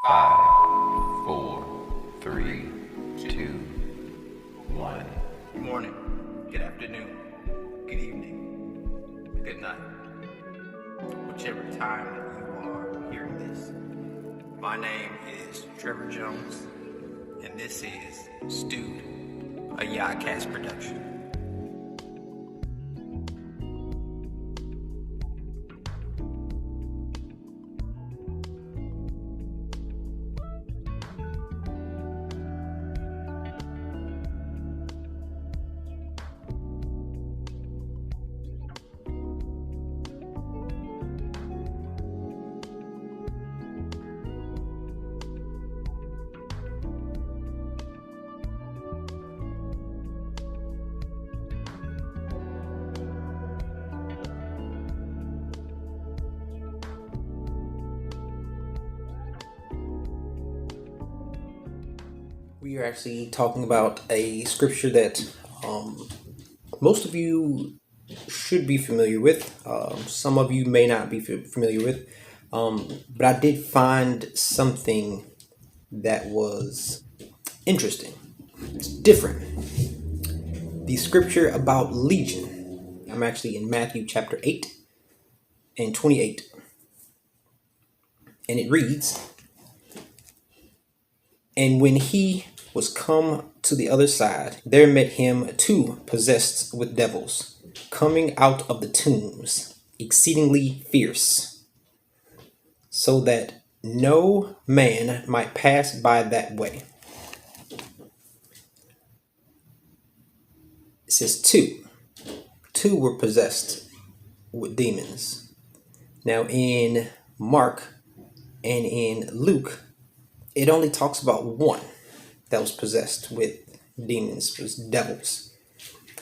5, 4, 3, 2, 1. Good morning, good afternoon, good evening, good night. Whichever time that you are hearing this. My name is Trevor Jones, and this is Stewed, a YAHAWAH production. We are actually talking about a scripture that most of you should be familiar with. Some of you may not be familiar with. But I did find something that was interesting. It's different. The scripture about Legion. I'm actually in Matthew chapter 8 and 28. And it reads, "And when he was come to the other side, there met him two possessed with devils, coming out of the tombs, exceedingly fierce, so that no man might pass by that way." It says two. Two were possessed with demons. Now in Mark and in Luke, it only talks about one that was possessed with demons, was devils.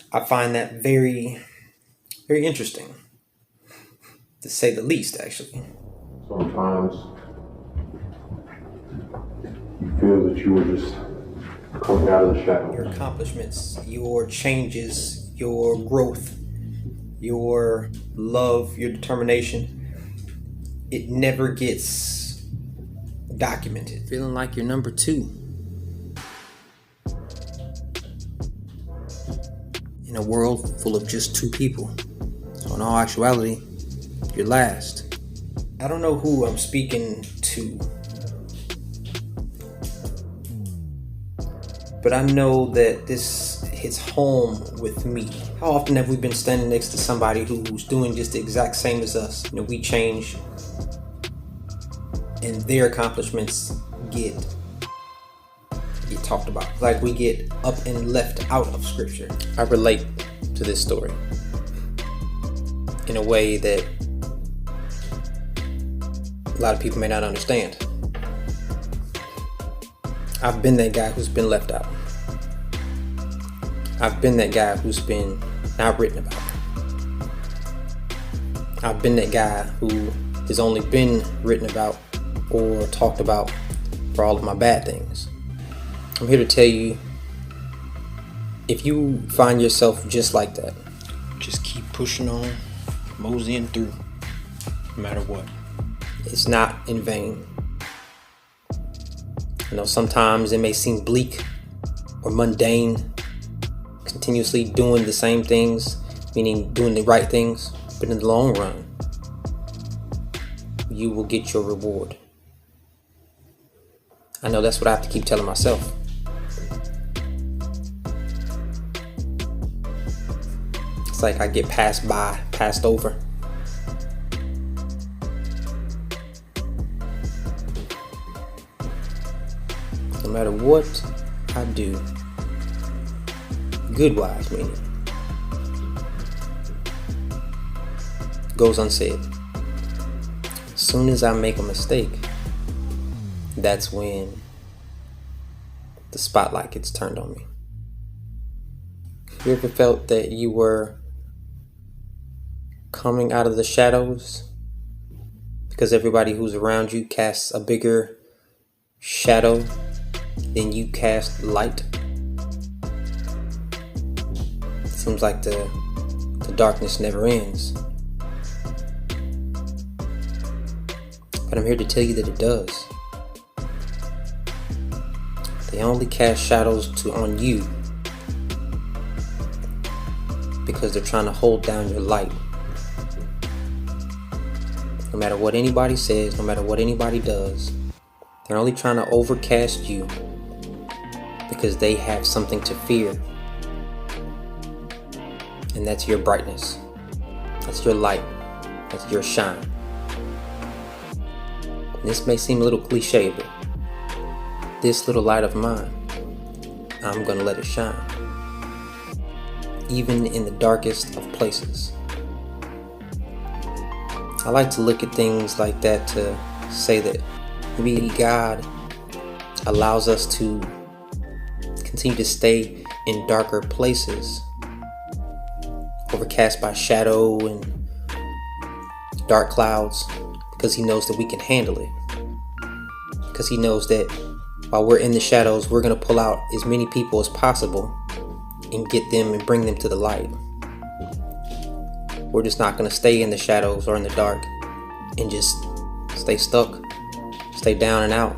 I find that very, very interesting, to say the least, actually. Sometimes you feel that you were just coming out of the shadows. Your accomplishments, your changes, your growth, your love, your determination, it never gets documented. Feeling like you're number two in a world full of just two people. So in all actuality, you're last. I don't know who I'm speaking to, but I know that this hits home with me. How often have we been standing next to somebody who's doing just the exact same as us? You know, we change and their accomplishments get talked about. Like we get up and left out of scripture. I relate to this story in a way that a lot of people may not understand. I've been that guy who's been left out. I've been that guy who's been not written about. I've been that guy who has only been written about or talked about for all of my bad things. I'm here to tell you, if you find yourself just like that, just keep pushing on, moseying through, no matter what. It's not in vain. You know, sometimes it may seem bleak or mundane, continuously doing the same things, meaning doing the right things, but in the long run, you will get your reward. I know that's what I have to keep telling myself. It's like I get passed over. No matter what I do, good-wise meaning, goes unsaid. As soon as I make a mistake, that's when the spotlight gets turned on me. You ever felt that you were coming out of the shadows because everybody who's around you casts a bigger shadow than you cast light? It seems like the darkness never ends. But I'm here to tell you that it does. They only cast shadows on you because they're trying to hold down your light. No matter what anybody says, no matter what anybody does, they're only trying to overcast you because they have something to fear. And that's your brightness. That's your light. That's your shine. And this may seem a little cliche, but this little light of mine, I'm gonna let it shine. Even in the darkest of places. I like to look at things like that to say that maybe God allows us to continue to stay in darker places, overcast by shadow and dark clouds, because He knows that we can handle it. Because He knows that while we're in the shadows, we're going to pull out as many people as possible and get them and bring them to the light. We're just not going to stay in the shadows or in the dark and just stay stuck, stay down and out.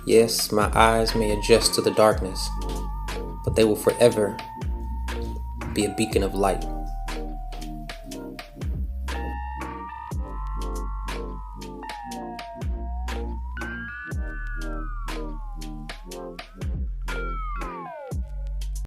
Yes, my eyes may adjust to the darkness, but they will forever be a beacon of light.